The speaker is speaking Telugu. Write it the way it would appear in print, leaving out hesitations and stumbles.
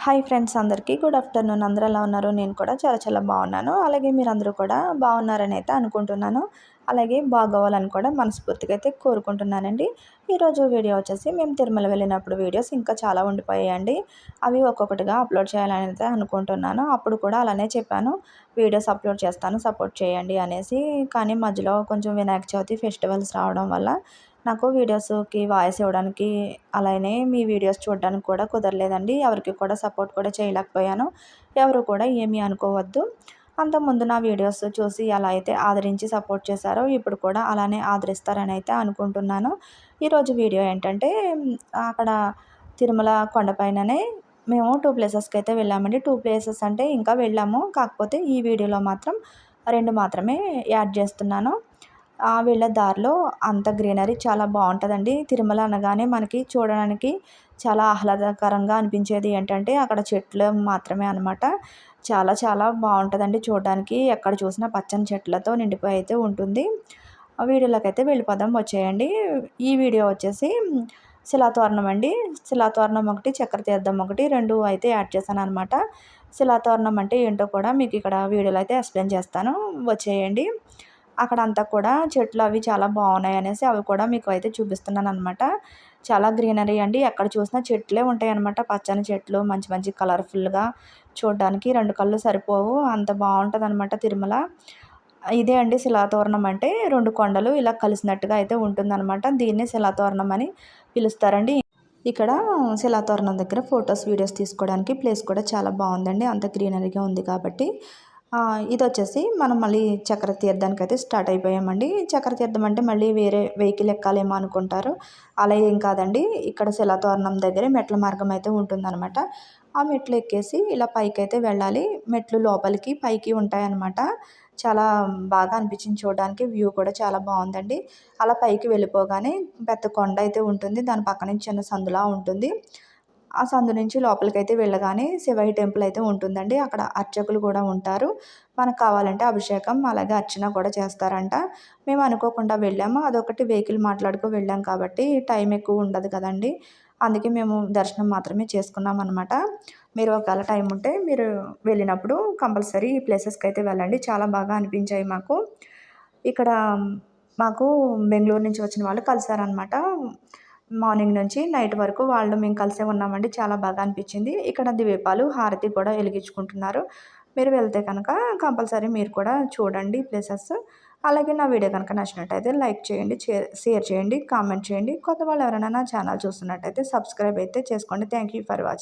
హాయ్ ఫ్రెండ్స్, అందరికీ గుడ్ ఆఫ్టర్నూన్. అందరూ ఎలా ఉన్నారు? నేను కూడా చాలా చాలా బాగున్నాను. అలాగే మీరందరూ కూడా బాగున్నారని అయితే అనుకుంటున్నాను. అలాగే బాగోవాలని కూడా మనస్ఫూర్తిగా అయితే కోరుకుంటున్నానండి. ఈరోజు వీడియో వచ్చేసి మేము తిరుమల వెళ్ళినప్పుడు వీడియోస్ ఇంకా చాలా ఉండిపోయాయండి. అవి ఒక్కొక్కటిగా అప్లోడ్ చేయాలని అయితే అనుకుంటున్నాను. అప్పుడు కూడా అలానే చెప్పాను, వీడియోస్ అప్లోడ్ చేస్తాను, సపోర్ట్ చేయండి అనేసి. కానీ మధ్యలో కొంచెం వినాయక చవితి ఫెస్టివల్స్ రావడం వల్ల నాకు వీడియోస్కి వాయిస్ ఇవ్వడానికి, అలానే మీ వీడియోస్ చూడడానికి కూడా కుదరలేదండి. ఎవరికి కూడా సపోర్ట్ కూడా చేయలేకపోయాను. ఎవరు కూడా ఏమీ అనుకోవద్దు. అంతకుముందు నా వీడియోస్ చూసి ఎలా అయితే ఆదరించి సపోర్ట్ చేశారో ఇప్పుడు కూడా అలానే ఆదరిస్తారని అయితే అనుకుంటున్నాను. ఈరోజు వీడియో ఏంటంటే, అక్కడ తిరుమల కొండపైననే మేము 2 ప్లేసెస్కి అయితే వెళ్ళామండి. 2 ప్లేసెస్ అంటే ఇంకా వెళ్ళాము, కాకపోతే ఈ వీడియోలో మాత్రం 2 మాత్రమే యాడ్ చేస్తున్నాను. వెళ్ళే దారిలో అంత గ్రీనరీ చాలా బాగుంటుందండి. తిరుమల అనగానే మనకి చూడడానికి చాలా ఆహ్లాదకరంగా అనిపించేది ఏంటంటే అక్కడ చెట్లు మాత్రమే అనమాట. చాలా చాలా బాగుంటుందండి చూడడానికి. ఎక్కడ చూసినా పచ్చని చెట్లతో నిండిపోయి అయితే ఉంటుంది. ఆ వీడియోలోకి అయితే వెళ్ళిపోదాం, వచ్చేయండి. ఈ వీడియో వచ్చేసి శిలాతోరణం అండి. శిలాతోరణం ఒకటి, చక్ర తీర్థం ఒకటి, 2 అయితే యాడ్ చేశాను అనమాట. శిలాతోరణం అంటే ఏంటో కూడా మీకు ఇక్కడ వీడియోలో అయితే ఎక్స్ప్లెయిన్ చేస్తాను, వచ్చేయండి. అక్కడ అంతా కూడా చెట్లు అవి చాలా బాగున్నాయి అనేసి అవి కూడా మీకు అయితే చూపిస్తున్నాను అనమాట. చాలా గ్రీనరీ అండి, ఎక్కడ చూసినా చెట్లే ఉంటాయి అనమాట. పచ్చని చెట్లు మంచి మంచి కలర్ఫుల్గా చూడడానికి 2 కళ్ళు సరిపోవు, అంత బాగుంటుంది అనమాట తిరుమల. ఇదే అండి శిలాతోరణం అంటే, 2 కొండలు ఇలా కలిసినట్టుగా అయితే ఉంటుందన్నమాట. దీన్నే శిలాతోరణం అని పిలుస్తారండి. ఇక్కడ శిలాతోరణం దగ్గర ఫొటోస్ వీడియోస్ తీసుకోవడానికి ప్లేస్ కూడా చాలా బాగుందండి, అంత గ్రీనరీగా ఉంది కాబట్టి. ఇది వచ్చేసి మనం మళ్ళీ చక్ర తీర్థానికి అయితే స్టార్ట్ అయిపోయామండి. చక్ర తీర్థం అంటే మళ్ళీ వేరే వెహికల్ ఎక్కాలేమో అనుకుంటారు, అలా ఏం కాదండి. ఇక్కడ శిలాతోరణం దగ్గరే మెట్ల మార్గం అయితే ఉంటుందన్నమాట. ఆ మెట్లు ఎక్కేసి ఇలా పైకి అయితే వెళ్ళాలి. మెట్లు లోపలికి పైకి ఉంటాయన్నమాట. చాలా బాగా అనిపించింది చూడడానికి, వ్యూ కూడా చాలా బాగుందండి. అలా పైకి వెళ్ళిపోగానే పెద్ద కొండ అయితే ఉంటుంది, దాని పక్క నుంచి చిన్న సందులా ఉంటుంది. ఆ సందు నుంచి లోపలికైతే వెళ్ళగానే శివయ్య టెంపుల్ అయితే ఉంటుందండి. అక్కడ అర్చకులు కూడా ఉంటారు. మనకు కావాలంటే అభిషేకం అలాగే అర్చన కూడా చేస్తారంట. మేము అనుకోకుండా వెళ్ళాము, అదొకటి వెహికల్ మాట్లాడుకో వెళ్ళాం కాబట్టి టైం ఎక్కువ ఉండదు కదండి. అందుకే మేము దర్శనం మాత్రమే చేసుకున్నాం అనమాట. మీరు ఒకవేళ టైం ఉంటే మీరు వెళ్ళినప్పుడు కంపల్సరీ ఈ ప్లేసెస్కి అయితే వెళ్ళండి, చాలా బాగా అనిపించాయి మాకు. ఇక్కడ మాకు బెంగళూరు నుంచి వచ్చిన వాళ్ళు కలిసారనమాట. మార్నింగ్ నుంచి నైట్ వరకు వాళ్ళు మేము కలిసే ఉన్నామండి. చాలా బాగా అనిపించింది. ఇక్కడ దీపాలు హారతి కూడా వెలిగించుకుంటున్నారు. మీరు వెళ్తే కనుక కంపల్సరీ మీరు కూడా చూడండి ప్లేసెస్. అలాగే నా వీడియో కనుక నచ్చినట్టయితే లైక్ చేయండి, షేర్ చేయండి, కామెంట్ చేయండి. కొత్త వాళ్ళు ఎవరైనా నా ఛానల్ చూస్తున్నట్టయితే సబ్స్క్రైబ్ అయితే చేసుకోండి. Thank you for watching.